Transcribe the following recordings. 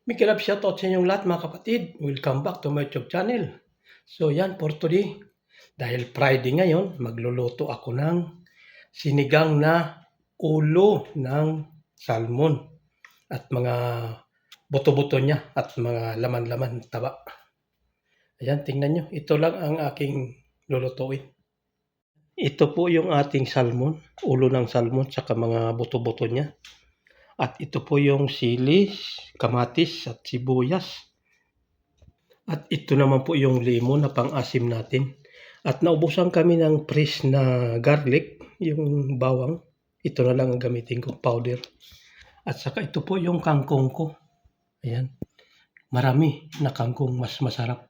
Big love shoutout sa inyong lahat mga kapatid. Welcome back to my YouTube channel. So yan for today. Dahil Friday ngayon, magluluto ako ng sinigang na ulo ng salmon at mga buto-buto niya at mga laman-laman taba. Ayan, tingnan nyo. Ito lang ang aking lulutuin. Ito po yung ating salmon, ulo ng salmon, saka mga buto-buto niya. At ito po yung sili, kamatis at sibuyas. At ito naman po yung lemon na pang-asim natin. At naubusan kami ng fresh na garlic, yung bawang. Ito na lang ang gamitin ko, powder. At saka ito po yung kangkong ko. Ayan. Marami na kangkong, mas masarap.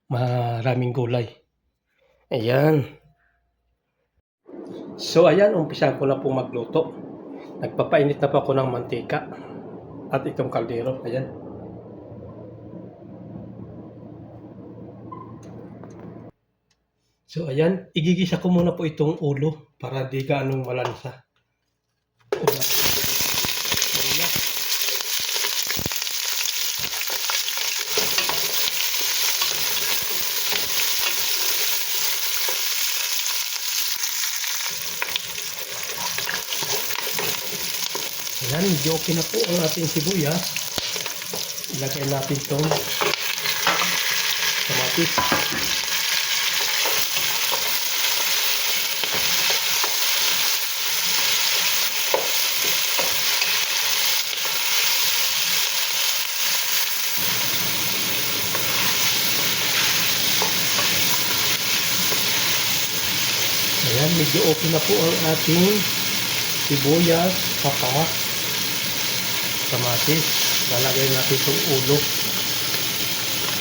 Maraming gulay. Ayan. So ayan, umpisa ko na po magluto. Nagpapainit na po ako ng mantika at itong kaldero. Ayan. So ayan, igigisa ko muna po itong ulo para di gaanong malansa. Ayan, medyo okay na po ang ating sibuyas. Ilagay natin itong kamatis. Ayan, medyo okay na po ang ating sibuyas, saka kamatis. Lalagay natin itong ulo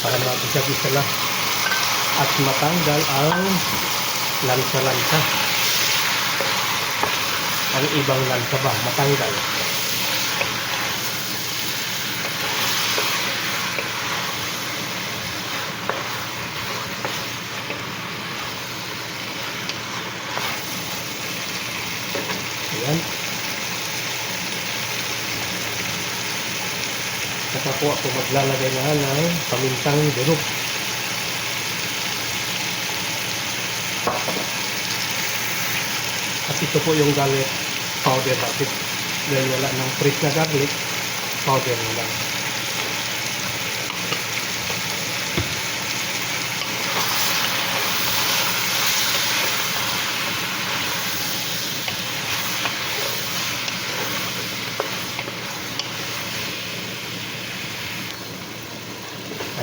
para magisa-gisa na at matanggal ang lansa-lansa. Ang ibang lansa ba, matanggal. Ayan. Saka po ako maglalagay na ng pamintang durog. At ito po yung garlic powder natin. Dahil wala ng fresh na garlic, powder na lang.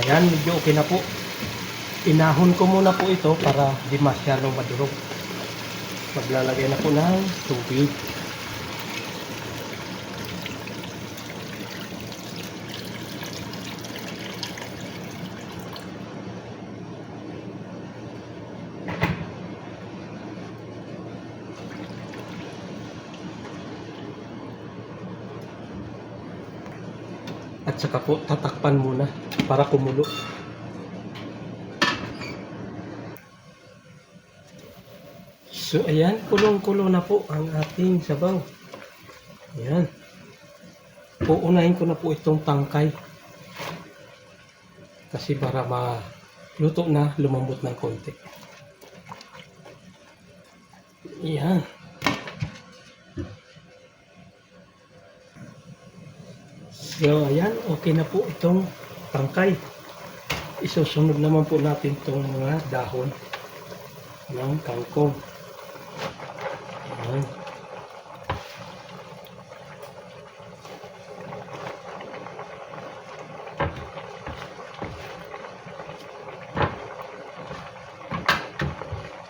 Ayan, medyo okay na po. Inahon ko muna po ito para di masyadong madurog. Maglalagay na po ng tubig. At saka po tatakpan muna para kumulo. So ayan, kulong-kulo na po ang ating sabaw. Ayan. Uunahin ko na po itong tangkay. Kasi para maluto na, lumambot ng konti. Ayan. So ayan, okay na po itong tangkay. Isusunod naman po natin itong mga dahon ng kangkong. Ayan.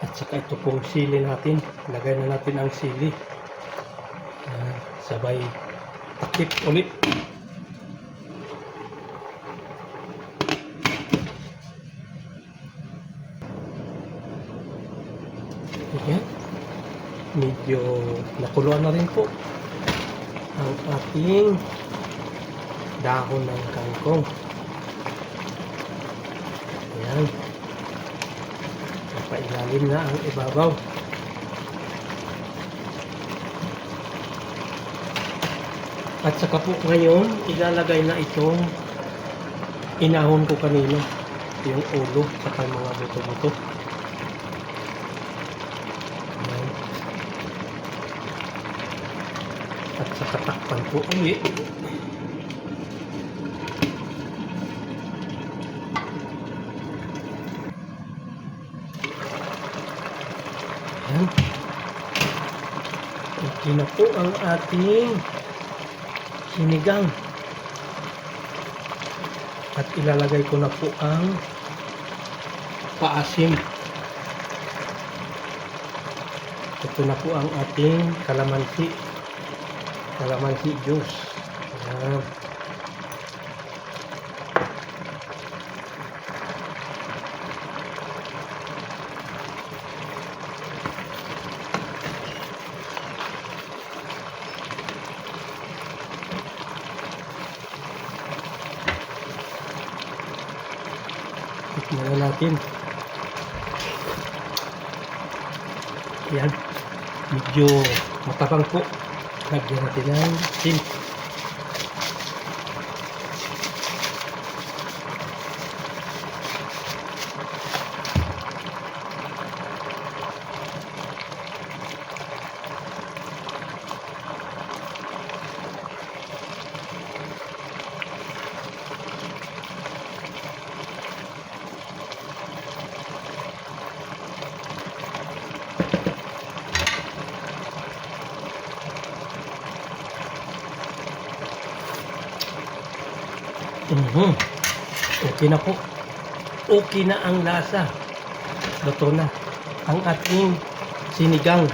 At saka ito pong sili natin. Lagay na natin ang sili. Ayan. Sabay takip ulit. Ayan. Medyo nakuluan na rin po ang ating dahon ng kangkong. Ayan. Napailalim na ang ibabaw. At saka po ngayon, ilalagay na itong inahon ko kanino. Yung ulo, saka mga buto-buto. Ayan. At saka takpan po ulit. Ayan. Okay na po ang ating sinigang. At ilalagay ko na po ang paasim. Ito na po ang ating kalamansi. Kalamansi juice. Ayan. Tikman na natin. Yan. Medyo matabang po. Lagyan natin ng asin. Okay na po. Okay na ang lasa. Luto na ang ating sinigang.